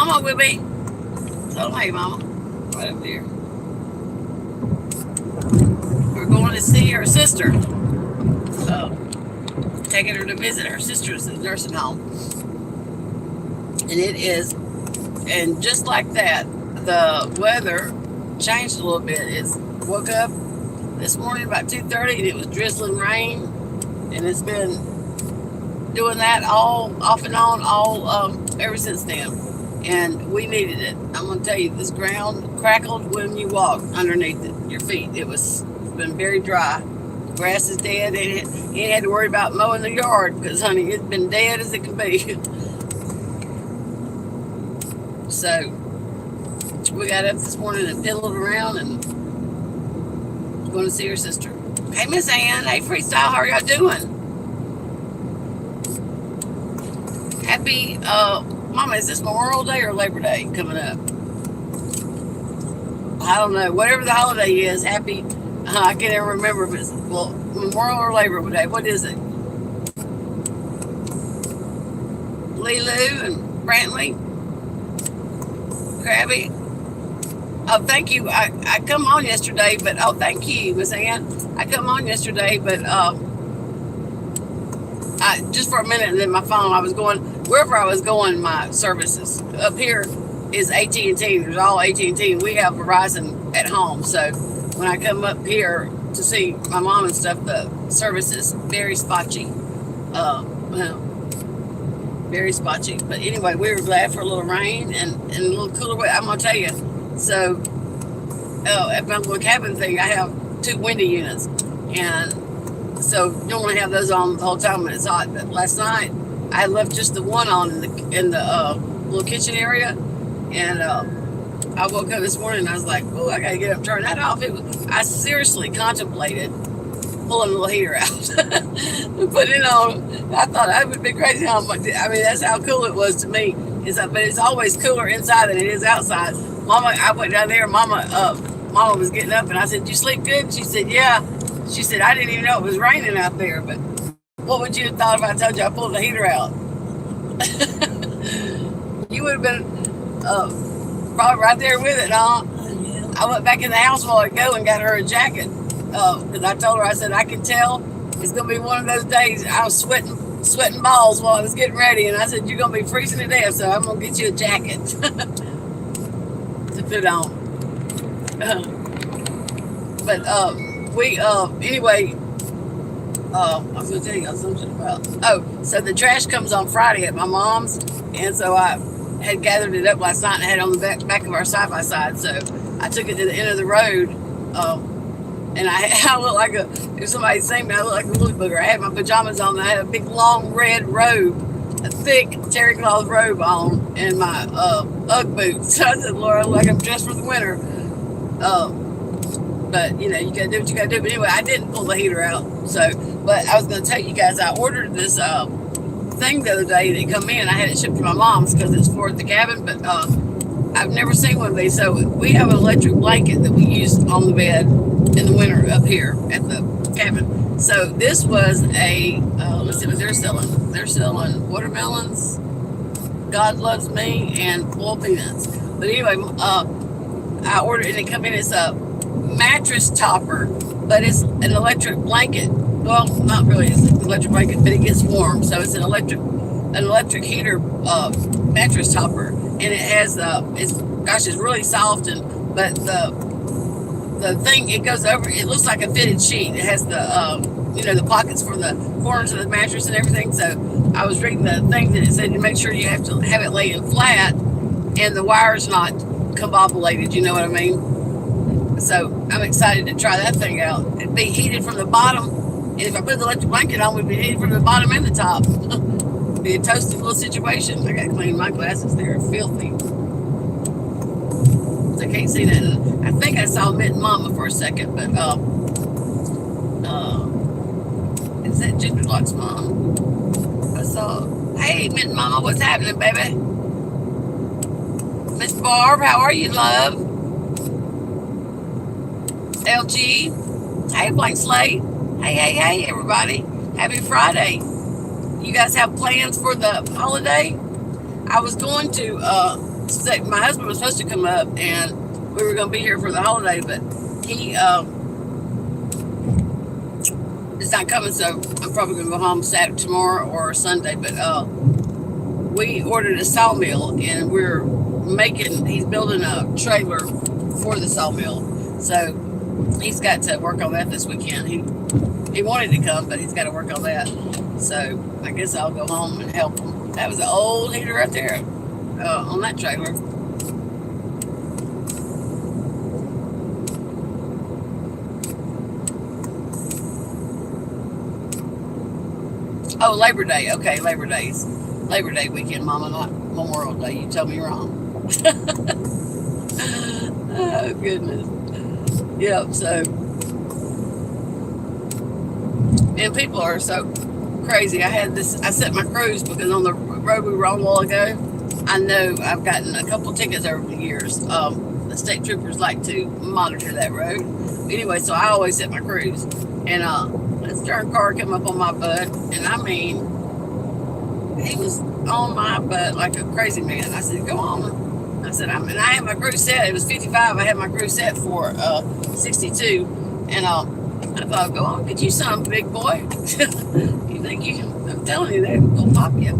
Mama will be. So, hey, Mama. Right up there. We're going to see her sister. Taking her to visit her sister's at the nursing home. And it is, and just like that, the weather changed a little bit. It's woke up this morning about 2:30 and it was drizzling rain, and it's been doing that all off and on ever since then. And we needed it. I'm gonna tell you, this ground crackled when you walk underneath your feet. It's been very dry. The grass is dead. You ain't had to worry about mowing the yard because, honey, it's been dead as it can be. So we got up this morning and piddled around and going to see her sister. Hey, Miss Ann. Hey, Freestyle. How are y'all doing? Happy, Mama, is this Memorial Day or Labor Day coming up? I don't know. Whatever the holiday is, happy. I can't ever remember if it's, well, Memorial or Labor Day. What is it? Lulu and Brantley? Krabby? Oh, thank you. I come on yesterday, but, oh, thank you, Miss Ann. I come on yesterday, but, just for a minute, and then my phone, I was going, wherever I was going, my services. Up here is AT&T. There's all AT&T, and we have Verizon at home. So when I come up here to see my mom and stuff, the service is very spotty. Very spotty. But anyway, we were glad for a little rain and a little cooler weather. I'm going to tell you. So at my little cabin thing, I have 2 window units. And so normally have those on the whole time when it's hot. But last night, I left just the one on in the little kitchen area. And I woke up this morning and I was like, oh, I got to get up and turn that off. I seriously contemplated pulling the little heater out and putting it on. I thought I would be crazy how much. I mean, that's how cool it was to me. But it's always cooler inside than it is outside. Mama, I went down there. Mama was getting up, and I said, "Did you sleep good?" And she said, "Yeah." She said, "I didn't even know it was raining out there." But what would you have thought if I told you I pulled the heater out? You would have been probably right there with it, huh? I went back in the house a while ago and got her a jacket. Because I told her, I said, I can tell it's going to be one of those days. I was sweating balls while I was getting ready. And I said, you're going to be freezing to death, so I'm going to get you a jacket to put on. Anyway, I was going to tell you something about, so the trash comes on Friday at my mom's. And so I had gathered it up last night and had it on the back of our side-by-side. So I took it to the end of the road. And I look like if somebody seen me, I look like a little booger. I had my pajamas on. And I had a big, long red robe, a thick terry cloth robe on, and my Ugg boots. So I said, Lord, I look like I'm dressed for the winter. But, you got to do what you got to do. But anyway, I didn't pull the heater out. But I was going to tell you guys, I ordered this thing the other day that come in. I had it shipped to my mom's because it's for the cabin. But I've never seen one of these. So we have an electric blanket that we use on the bed in the winter up here at the cabin. So this was let's see what they're selling. They're selling watermelons, God Loves Me, and boiled peanuts. But anyway, I ordered it and it come in. It's a mattress topper, but it's an electric blanket. Well, not really. It's an electric blanket, but it gets warm. So it's an electric heater mattress topper, and it has it's really soft, but the thing, it goes over, it looks like a fitted sheet. It has the the pockets for the corners of the mattress and everything. So I was reading the thing that it said to make sure you have to have it laying flat and the wire's not combobulated, you know what I mean? So I'm excited to try that thing out. It'd be heated from the bottom, and if I put the electric blanket on, we'd be heated from the bottom and the top. It'd be a toasty little situation. I gotta clean my glasses, they're filthy. I can't see that. I think I saw Mint Mama for a second, but is that Ginger Lock's mom? I saw. Hey, Mint Mama, what's happening, baby? Miss Barb, how are you, love? LG, hey, Blank Slate. Hey, everybody. Happy Friday. You guys have plans for the holiday? I was going to my husband was supposed to come up, and we were going to be here for the holiday, but he is not coming, so I'm probably going to go home Saturday, tomorrow, or Sunday. But we ordered a sawmill, and he's building a trailer for the sawmill. So he's got to work on that this weekend. He wanted to come, but he's got to work on that. So I guess I'll go home and help him. That was an old heater right there on that trailer. Oh, Labor Day. Okay, Labor Day weekend, Mama, not Memorial Day. You tell me wrong. Oh, goodness. Yep, so. And people are so crazy. I set my cruise because on the road we were on a while ago, I know I've gotten a couple tickets over the years. The state troopers like to monitor that road. Anyway, so I always set my cruise. And this darn car came up on my butt, and I mean, he was on my butt like a crazy man. I said, go on. I said, I had my cruise set. It was 55. I had my cruise set for 62. And I thought, go on, get you some, big boy. You think I'm telling you, they're going to pop you.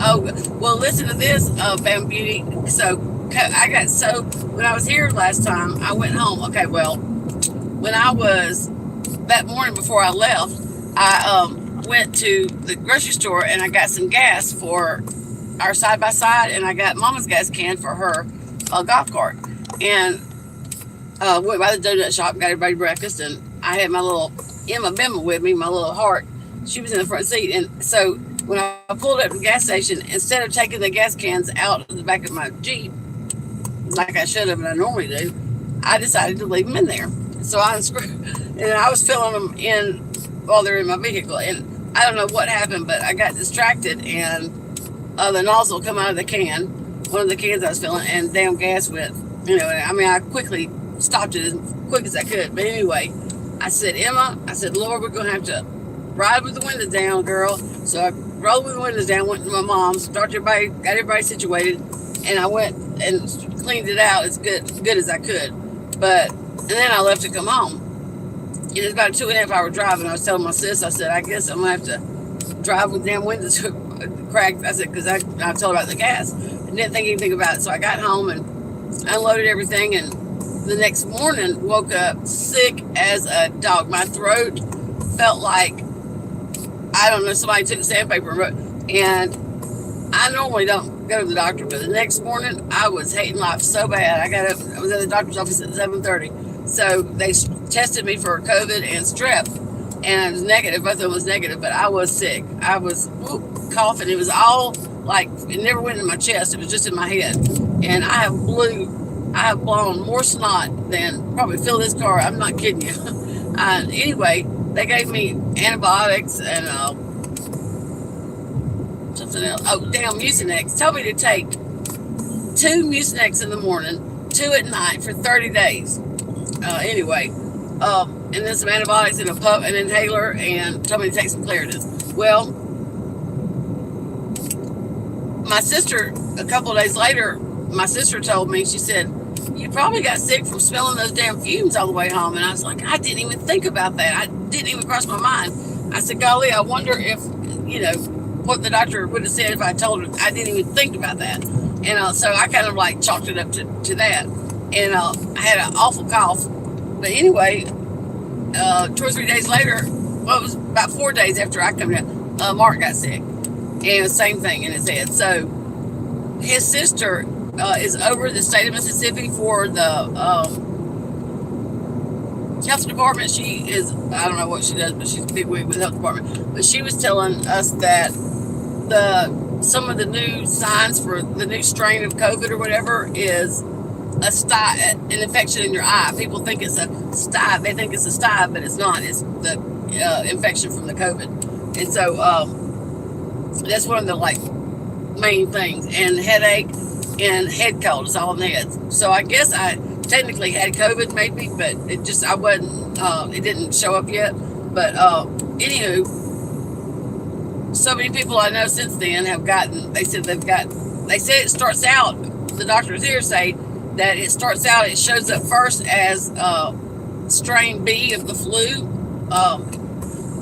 Oh, well, listen to this, Bam Beauty. So, when I was here last time, I went home. Okay, well, when I was, that morning before I left, I went to the grocery store and I got some gas for our side-by-side, and I got Mama's gas can for her golf cart. And went by the donut shop, got everybody breakfast, and I had my little Emma Bimma with me, my little heart. She was in the front seat. And so when I pulled up to the gas station, instead of taking the gas cans out of the back of my Jeep, like I should have and I normally do, I decided to leave them in there. So I unscrewed, and I was filling them in while they're in my vehicle. And I don't know what happened, but I got distracted, and the nozzle come out of the can, one of the cans I was filling, and damn gas went. I mean, I quickly stopped it as quick as I could. But anyway, I said, Emma, Lord, we're going to have to ride with the windows down, girl. So I rolled with the windows down, went to my mom's, got everybody situated, and I went and cleaned it out as good as I could. And then I left to come home. It was about a 2.5 hour drive, and I was telling my sis, I said, I guess I'm going to have to drive with damn windows cracked. I said, because I told her about the gas. I didn't think anything about it. So I got home and unloaded everything, and the next morning woke up sick as a dog. My throat felt like, I don't know, somebody took sandpaper, and I normally don't go to the doctor, but the next morning I was hating life so bad. I was at the doctor's office at 7:30, so they tested me for COVID and strep, and it was negative. Both of them was negative, but I was sick. I was coughing. It was all like, it never went in my chest. It was just in my head. And I have blown more snot than probably fill this car. I'm not kidding you. Anyway, they gave me antibiotics and something else. Oh, damn, Mucinex. Told me to take 2 Mucinex in the morning, 2 at night for 30 days. Anyway, and then some antibiotics and an inhaler, and told me to take some Claritin. Well, my sister, a couple of days later, my sister told me, she said, you probably got sick from smelling those damn fumes all the way home. And I was like, I didn't even think about that. I didn't even cross my mind. I said, golly, I wonder if, what the doctor would have said if I told her. I didn't even think about that. And so I kind of like chalked it up to that. And I had an awful cough. But anyway, 2 or 3 days later, well, it was about 4 days after I come down, Mark got sick. And same thing in his head. So his sister is over the state of Mississippi for the health department. She is, I don't know what she does, but she's a big wig with the health department. But she was telling us that some of the new signs for the new strain of COVID or whatever is an infection in your eye. People think it's a sty. They think it's a sty, but it's not. It's the infection from the COVID. And so that's one of the main things. And headache and head cold is all in the head. So I guess I technically had COVID maybe, but I wasn't, it didn't show up yet. But anywho, so many people I know since then have gotten. They said it starts out. The doctors here say that it starts out. It shows up first as strain B of the flu,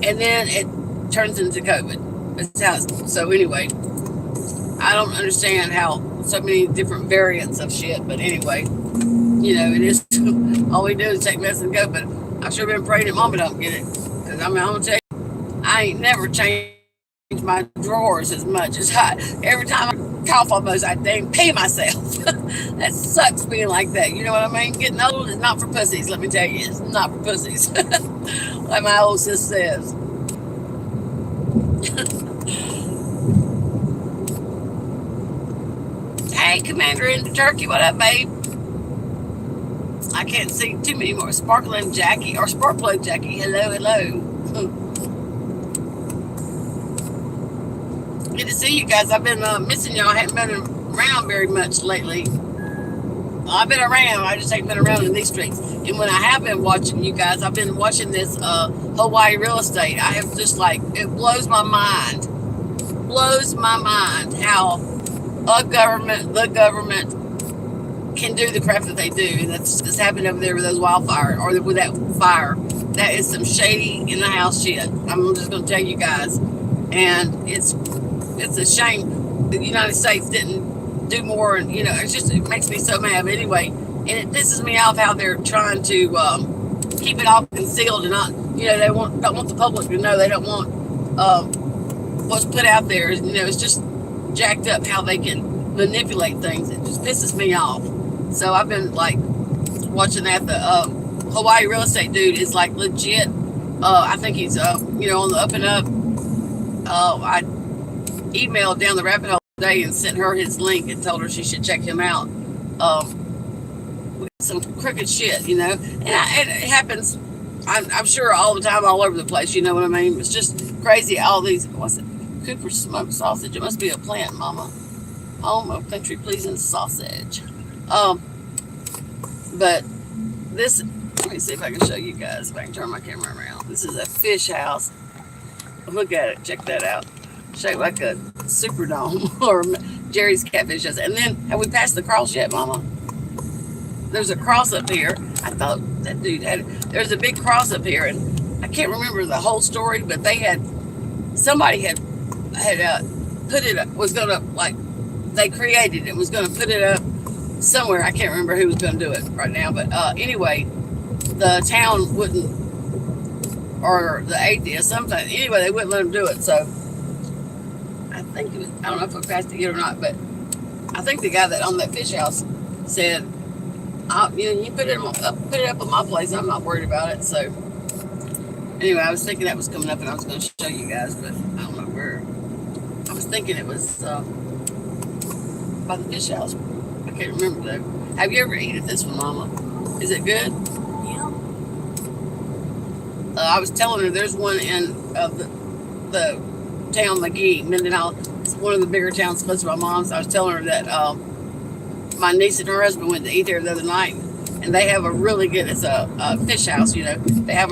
and then it turns into COVID. That's how so anyway, I don't understand how so many different variants of shit. But anyway, it is. All we do is take medicine and go. But I sure been praying that Mama don't get it. Because I'm gonna tell you, I ain't never changed my drawers as much as every time I cough almost I dang pee myself. That sucks being like that. You know what I mean? Getting old is not for pussies, let me tell you. It's not for pussies. Like my old sis says. Hey, Commander into Turkey, what up, babe? I can't see too many more. Sparkling Jackie or Sparkling Jackie. Hello. Good to see you guys. I've been missing y'all. I haven't been around very much lately. I've been around. I just ain't been around in these streets. And when I have been watching you guys, I've been watching this Hawaii real estate. I have just it blows my mind. Blows my mind how the government can do the crap that they do. And that's happened over there with those wildfires or with that fire. That is some shady in the house shit. I'm just going to tell you guys. And it's a shame the United States didn't do more. And, it makes me so mad. But anyway, and it pisses me off how they're trying to keep it all concealed and not, they don't want the public to know. They don't want what's put out there. It's just jacked up how they can manipulate things. It just pisses me off. So I've been watching that. The Hawaii real estate dude is legit. I think he's on the up and up. I emailed down the rabbit hole today and sent her his link and told her she should check him out. Some crooked shit, and it happens. I'm sure all the time, all over the place. You know what I mean? It's just crazy. All these, what's it? Cooper smoked sausage. It must be a plant, Mama. Home of country pleasing sausage. But this, let me see if I can show you guys. If I can turn my camera around. This is a fish house. Look at it. Check that out. Shaped like a Superdome or Jerry's Catfish House. And then, have we passed the cross yet, Mama? There's a cross up here. I thought that dude had it. There's a big cross up here, and I can't remember the whole story, but somebody had put it up, was gonna they created it, was gonna put it up somewhere. I can't remember who was gonna do it right now, but anyway, the town wouldn't, or the atheist, something. Anyway, they wouldn't let them do it. So I think it was, I don't know if it passed it yet or not, but I think the guy that owned that fish house said, you put it up at my place. I'm not worried about it. So anyway, I was thinking that was coming up, and I was going to show you guys, but I don't know where. I was thinking it was by the fish house. I can't remember though. Have you ever eaten this one, Mama? Is it good? Yeah. I was telling her there's one in the town McGee, Mendenhall. It's one of the bigger towns close to my mom's. I was telling her that my niece and her husband went to eat there the other night, and they have a really good. It's a fish house, They have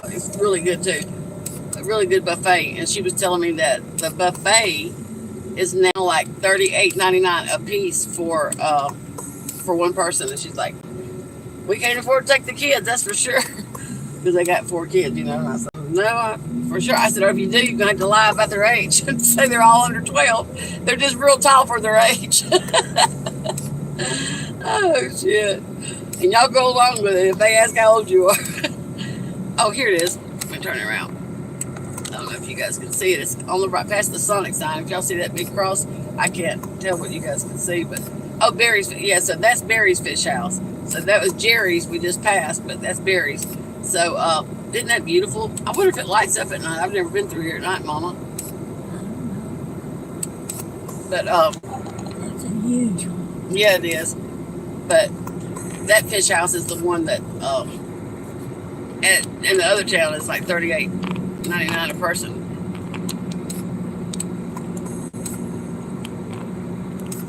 it's really good too. A really good buffet, and she was telling me that the buffet is now like $38.99 a piece for one person, and she's like, "We can't afford to take the kids, that's for sure," because they got 4 kids, And I said, "No, for sure." I said, "Or if you do, you're gonna have to lie about their age and say they're all under 12. They're just real tall for their age." Oh shit! And y'all go along with it if they ask how old you are. Oh, here it is. Let me turn it around. I don't know if you guys can see it. It's on the right past the Sonic sign. If y'all see that big cross, I can't tell what you guys can see, but Barry's. Yeah, so that's Barry's Fish House. So that was Jerry's we just passed, but that's Barry's. So isn't that beautiful? I wonder if it lights up at night. I've never been through here at night, Mama. But That's a huge one. yeah, it is. But that fish house is the one that in the other town is like $38.99 a person.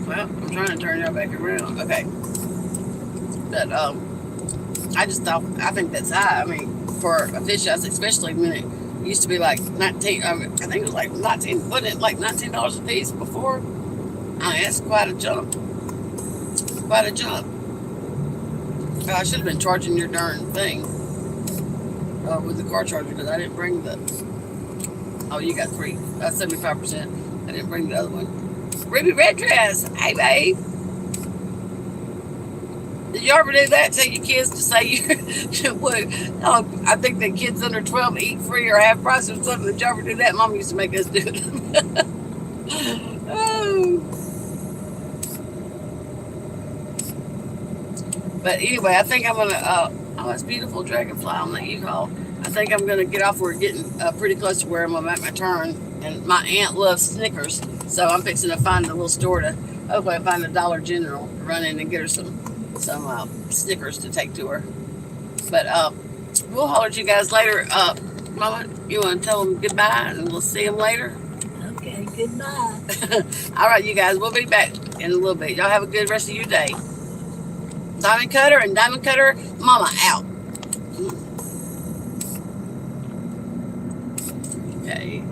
Well, I'm trying to turn y'all back around. Okay. But I think that's high. I mean, for a fish house, especially when used to be like 19. I think it was like 19. Wasn't it like $19 a piece before? I mean, that's quite a jump. Quite a jump. Oh, I should have been charging your darn thing with the car charger because I didn't bring the. Oh, you got 3. That's 75%. I didn't bring the other one. Ruby Red Dress. Hey, babe. Did you ever do that? Tell your kids to say you would. Oh, I think the kids under 12 eat free or half price or something. Did you ever do that? Mom used to make us do it. Oh. But anyway, I think I'm gonna. Oh, it's beautiful dragonfly on the U-Haul. I think I'm gonna get off. We're getting pretty close to where I'm gonna make my turn. And my aunt loves Snickers, so I'm fixing to find a little store to. Hopefully, I find a Dollar General to run in and get her some Snickers to take to her. But we'll holler at you guys later. Mama, you want to tell them goodbye and we'll see them later? Okay, goodbye. All right, you guys, we'll be back in a little bit. Y'all have a good rest of your day. Diamond Cutter and Diamond Cutter Mama out. Okay.